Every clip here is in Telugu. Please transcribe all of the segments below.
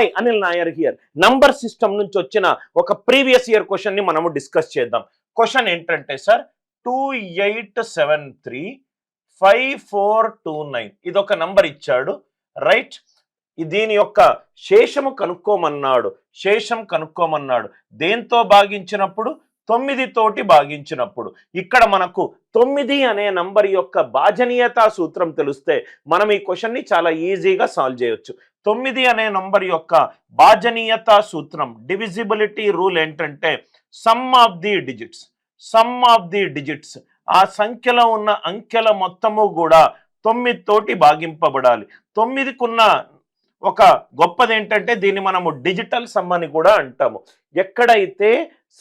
Hi Anil Nair here. Number system నుంచి వచ్చిన ఒక ప్రీవియస్ ఇయర్ క్వశ్చన్ ని మనము డిస్కస్ చేద్దాం. క్వశ్చన్ ఏంటంటే సార్ 28735429 ఇదొక నంబర్ ఇచ్చాడు, రైట్? దీని యొక్క శేషము కనుక్కోమన్నాడు. శేషం కనుక్కోమన్నాడు దేంతో భాగించినప్పుడు? 9 తోటి భాగించినప్పుడు. ఇక్కడ మనకు 9 అనే నంబర్ యొక్క భాజనీయతా సూత్రం తెలిస్తే మనం ఈ క్వశ్చన్ ని చాలా ఈజీగా సాల్వ్ చేయొచ్చు. 9 అనే నంబర్ యొక్క భాజనీయతా సూత్రం, డివిజిబిలిటీ రూల్ ఏంటంటే సమ్ ఆఫ్ ది డిజిట్స్ ఆ సంఖ్యలో ఉన్న అంకెల మొత్తము కూడా 9 తోటి భాగింపబడాలి. 9కున్న ఒక గొప్పది ఏంటంటే దీన్ని మనము డిజిటల్ సమ్ అని కూడా అంటాము. ఎక్కడైతే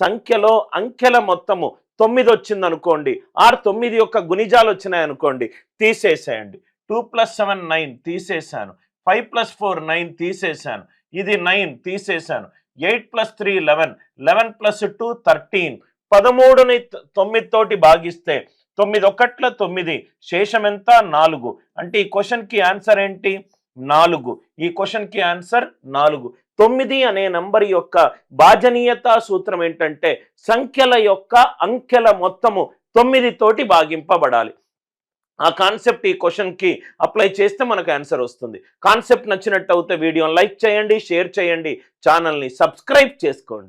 సంఖ్యలో అంకెల మొత్తము 9 వచ్చింది అనుకోండి, ఆర్ 9 యొక్క గుణిజాలు వచ్చినాయి అనుకోండి, తీసేసేయండి. 2 + 7 9 తీసేశాను, 5 + 4 9 తీసేశాను, ఇది 9 తీసేశాను, 8 + 3 11, 11 + 2 13, 13ని 9 తోటి భాగిస్తే 9 1 9, శేషం ఎంత? 4. అంటే ఈ క్వశ్చన్ కి ఆన్సర్ ఏంటి? 4. ఈ క్వశ్చన్ కి ఆన్సర్ 4. 9 అనే నంబర్ యొక్క భాజనీయతా సూత్రం ఏంటంటే సంఖ్యల యొక్క అంకెల మొత్తము 9 తోటి భాగింపబడాలి. ఆ కాన్సెప్ట్ ఈ క్వశ్చన్ కి అప్లై చేస్తే మనకు ఆన్సర్ వస్తుంది. కాన్సెప్ట్ నచ్చినట్టు అయితే వీడియోని లైక్ చేయండి, షేర్ చేయండి, ఛానల్ని సబ్స్క్రైబ్ చేసుకోండి.